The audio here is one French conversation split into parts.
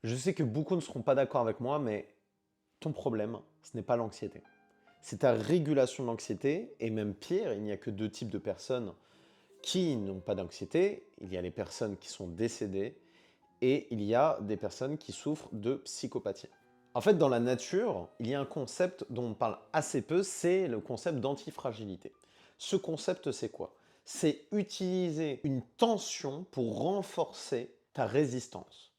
Je sais que beaucoup ne seront pas d'accord avec moi, mais ton problème, ce n'est pas l'anxiété. C'est ta régulation de l'anxiété, et même pire, il n'y a que deux types de personnes qui n'ont pas d'anxiété. Il y a les personnes qui sont décédées, et il y a des personnes qui souffrent de psychopathie. En fait, dans la nature, il y a un concept dont on parle assez peu, c'est le concept d'antifragilité. Ce concept, c'est quoi? C'est utiliser une tension pour renforcer ta résistance.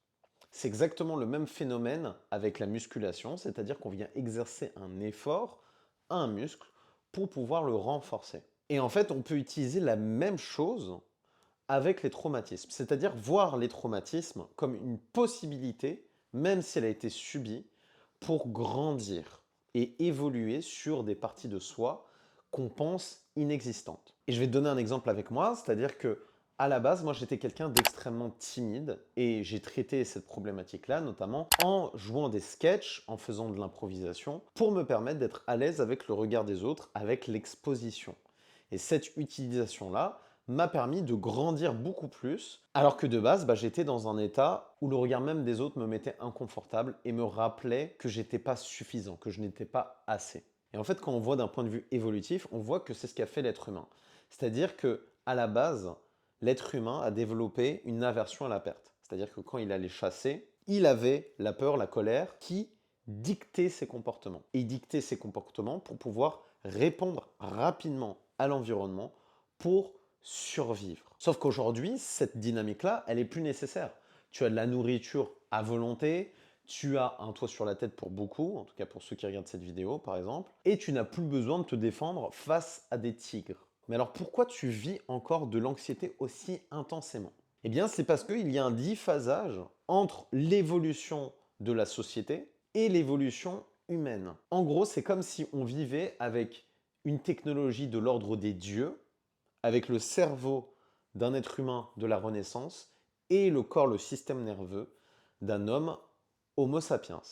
C'est exactement le même phénomène avec la musculation, c'est-à-dire qu'on vient exercer un effort à un muscle pour pouvoir le renforcer. Et en fait, on peut utiliser la même chose avec les traumatismes, c'est-à-dire voir les traumatismes comme une possibilité, même si elle a été subie, pour grandir et évoluer sur des parties de soi qu'on pense inexistantes. Et je vais te donner un exemple avec moi, c'est-à-dire que à la base, moi j'étais quelqu'un d'extrêmement timide et j'ai traité cette problématique-là notamment en jouant des sketchs, en faisant de l'improvisation pour me permettre d'être à l'aise avec le regard des autres, avec l'exposition. Et cette utilisation-là m'a permis de grandir beaucoup plus, alors que de base, j'étais dans un état où le regard même des autres me mettait inconfortable et me rappelait que j'étais pas suffisant, que je n'étais pas assez. Et en fait, quand on voit d'un point de vue évolutif, on voit que c'est ce qu'a fait l'être humain. C'est-à-dire que à la base, l'être humain a développé une aversion à la perte. C'est-à-dire que quand il allait chasser, il avait la peur, la colère qui dictait ses comportements. Et il dictait ses comportements pour pouvoir répondre rapidement à l'environnement pour survivre. Sauf qu'aujourd'hui, cette dynamique-là, elle est plus nécessaire. Tu as de la nourriture à volonté, tu as un toit sur la tête pour beaucoup, en tout cas pour ceux qui regardent cette vidéo par exemple, et tu n'as plus besoin de te défendre face à des tigres. Mais alors pourquoi tu vis encore de l'anxiété aussi intensément? Eh bien c'est parce qu'il y a un déphasage entre l'évolution de la société et l'évolution humaine. En gros, c'est comme si on vivait avec une technologie de l'ordre des dieux, avec le cerveau d'un être humain de la Renaissance et le corps, le système nerveux d'un homme Homo sapiens.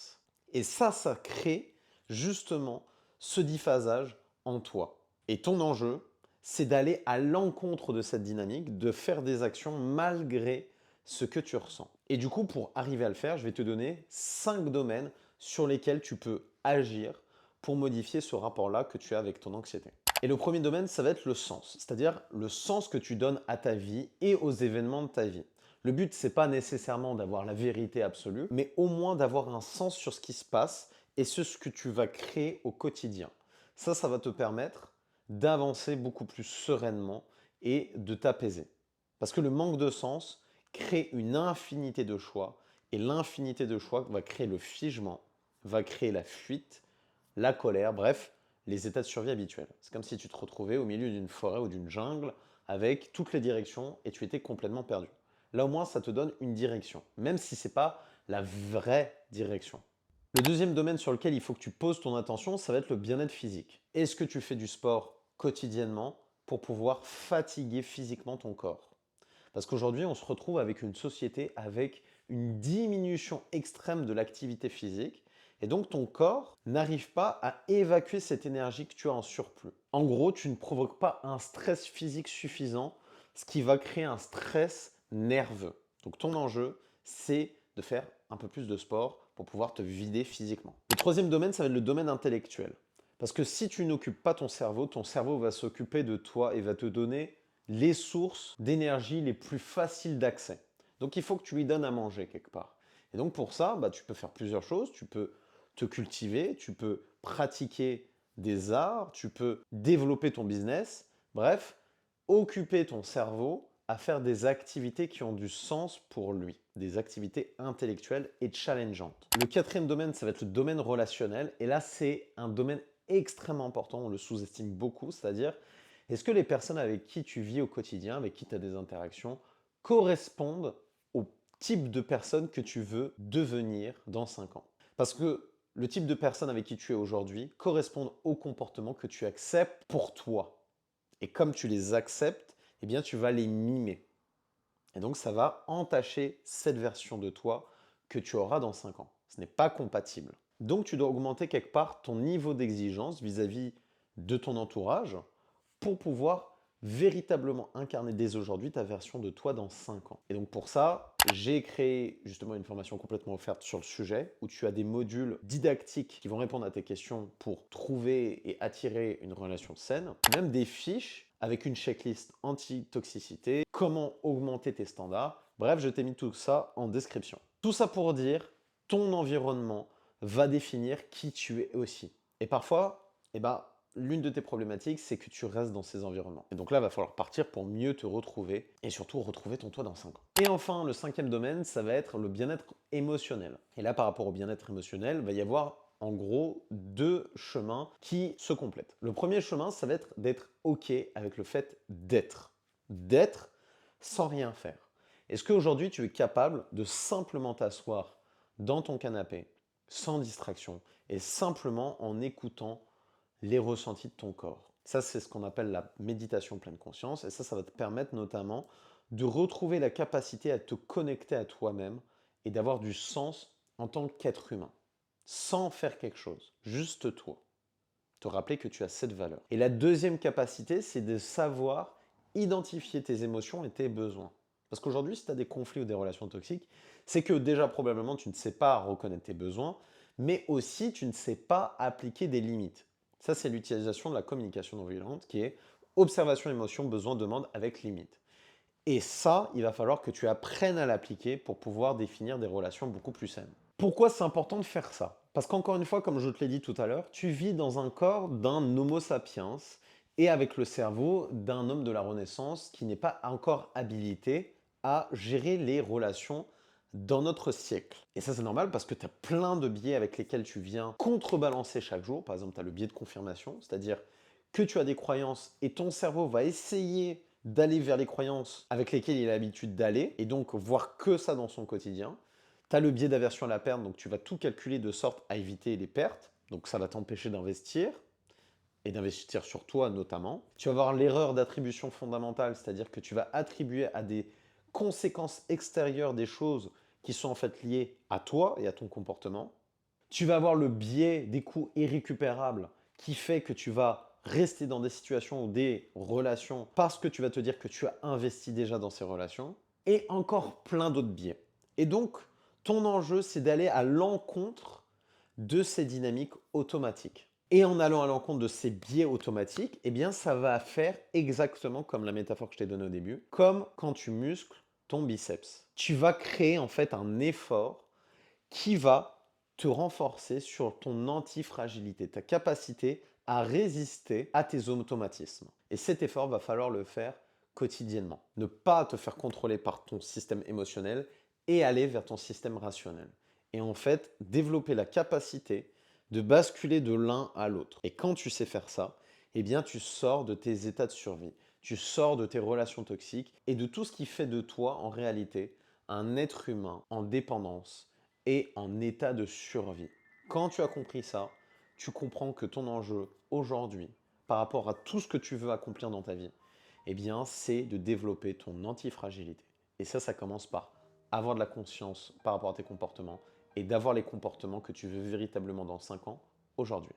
Et ça crée justement ce déphasage en toi. Et ton enjeu, c'est d'aller à l'encontre de cette dynamique, de faire des actions malgré ce que tu ressens. Et du coup, pour arriver à le faire, je vais te donner 5 domaines sur lesquels tu peux agir pour modifier ce rapport-là que tu as avec ton anxiété. Et le premier domaine, ça va être le sens, c'est-à-dire le sens que tu donnes à ta vie et aux événements de ta vie. Le but, c'est pas nécessairement d'avoir la vérité absolue, mais au moins d'avoir un sens sur ce qui se passe et sur ce que tu vas créer au quotidien. Ça va te permettre d'avancer beaucoup plus sereinement et de t'apaiser. Parce que le manque de sens crée une infinité de choix, et l'infinité de choix va créer le figement, va créer la fuite, la colère, bref, les états de survie habituels. C'est comme si tu te retrouvais au milieu d'une forêt ou d'une jungle avec toutes les directions et tu étais complètement perdu. Là au moins, ça te donne une direction, même si ce n'est pas la vraie direction. Le deuxième domaine sur lequel il faut que tu poses ton attention, ça va être le bien-être physique. Est-ce que tu fais du sport quotidiennement pour pouvoir fatiguer physiquement ton corps? Parce qu'aujourd'hui, on se retrouve avec une société avec une diminution extrême de l'activité physique et donc ton corps n'arrive pas à évacuer cette énergie que tu as en surplus. En gros, tu ne provoques pas un stress physique suffisant, ce qui va créer un stress nerveux. Donc ton enjeu, c'est de faire un peu plus de sport pour pouvoir te vider physiquement. Le troisième domaine, ça va être le domaine intellectuel. Parce que si tu n'occupes pas ton cerveau va s'occuper de toi et va te donner les sources d'énergie les plus faciles d'accès. Donc il faut que tu lui donnes à manger quelque part. Et donc pour ça, tu peux faire plusieurs choses. Tu peux te cultiver, tu peux pratiquer des arts, tu peux développer ton business. Bref, occuper ton cerveau à faire des activités qui ont du sens pour lui, des activités intellectuelles et challengeantes. Le quatrième domaine, ça va être le domaine relationnel. Et là, c'est un domaine extrêmement important, on le sous-estime beaucoup, c'est-à-dire est-ce que les personnes avec qui tu vis au quotidien, avec qui tu as des interactions, correspondent au type de personne que tu veux devenir dans 5 ans? Parce que le type de personne avec qui tu es aujourd'hui correspond au comportement que tu acceptes pour toi. Et comme tu les acceptes, eh bien tu vas les mimer. Et donc ça va entacher cette version de toi que tu auras dans 5 ans. Ce n'est pas compatible. Donc tu dois augmenter quelque part ton niveau d'exigence vis-à-vis de ton entourage pour pouvoir véritablement incarner dès aujourd'hui ta version de toi dans 5 ans. Et donc pour ça, j'ai créé justement une formation complètement offerte sur le sujet où tu as des modules didactiques qui vont répondre à tes questions pour trouver et attirer une relation saine, même des fiches avec une checklist anti-toxicité, comment augmenter tes standards. Bref, je t'ai mis tout ça en description. Tout ça pour dire, ton environnement va définir qui tu es aussi. Et parfois, l'une de tes problématiques, c'est que tu restes dans ces environnements. Et donc là, il va falloir partir pour mieux te retrouver et surtout retrouver ton toi dans 5 ans. Et enfin, le cinquième domaine, ça va être le bien-être émotionnel. Et là, par rapport au bien-être émotionnel, il va y avoir en gros 2 chemins qui se complètent. Le premier chemin, ça va être d'être OK avec le fait d'être. D'être sans rien faire. Est-ce qu'aujourd'hui, tu es capable de simplement t'asseoir dans ton canapé, sans distraction, et simplement en écoutant les ressentis de ton corps? Ça, c'est ce qu'on appelle la méditation pleine conscience, et ça va te permettre notamment de retrouver la capacité à te connecter à toi-même et d'avoir du sens en tant qu'être humain, sans faire quelque chose, juste toi. Te rappeler que tu as cette valeur. Et la deuxième capacité, c'est de savoir identifier tes émotions et tes besoins. Parce qu'aujourd'hui, si tu as des conflits ou des relations toxiques, c'est que déjà probablement tu ne sais pas reconnaître tes besoins, mais aussi tu ne sais pas appliquer des limites. Ça, c'est l'utilisation de la communication non violente qui est observation, émotion, besoin, demande avec limite. Et ça, il va falloir que tu apprennes à l'appliquer pour pouvoir définir des relations beaucoup plus saines. Pourquoi c'est important de faire ça? Parce qu'encore une fois, comme je te l'ai dit tout à l'heure, tu vis dans un corps d'un Homo sapiens et avec le cerveau d'un homme de la Renaissance qui n'est pas encore habilité à gérer les relations dans notre siècle. Et ça, c'est normal parce que tu as plein de biais avec lesquels tu viens contrebalancer chaque jour. Par exemple, tu as le biais de confirmation, c'est-à-dire que tu as des croyances et ton cerveau va essayer d'aller vers les croyances avec lesquelles il a l'habitude d'aller et donc voir que ça dans son quotidien. Tu as le biais d'aversion à la perte, donc tu vas tout calculer de sorte à éviter les pertes. Donc ça va t'empêcher d'investir et d'investir sur toi notamment. Tu vas avoir l'erreur d'attribution fondamentale, c'est-à-dire que tu vas attribuer à des conséquences extérieures des choses qui sont en fait liées à toi et à ton comportement. Tu vas avoir le biais des coûts irrécupérables qui fait que tu vas rester dans des situations ou des relations parce que tu vas te dire que tu as investi déjà dans ces relations et encore plein d'autres biais. Et donc, ton enjeu, c'est d'aller à l'encontre de ces dynamiques automatiques. Et en allant à l'encontre de ces biais automatiques, eh bien, ça va faire exactement comme la métaphore que je t'ai donnée au début, comme quand tu muscles ton biceps. Tu vas créer en fait un effort qui va te renforcer sur ton antifragilité, ta capacité à résister à tes automatismes. Et cet effort, va falloir le faire quotidiennement. Ne pas te faire contrôler par ton système émotionnel et aller vers ton système rationnel. Et en fait, développer la capacité de basculer de l'un à l'autre. Et quand tu sais faire ça, eh bien, tu sors de tes états de survie, tu sors de tes relations toxiques et de tout ce qui fait de toi, en réalité, un être humain en dépendance et en état de survie. Quand tu as compris ça, tu comprends que ton enjeu aujourd'hui, par rapport à tout ce que tu veux accomplir dans ta vie, eh bien, c'est de développer ton antifragilité. Et ça commence par avoir de la conscience par rapport à tes comportements et d'avoir les comportements que tu veux véritablement dans 5 ans aujourd'hui.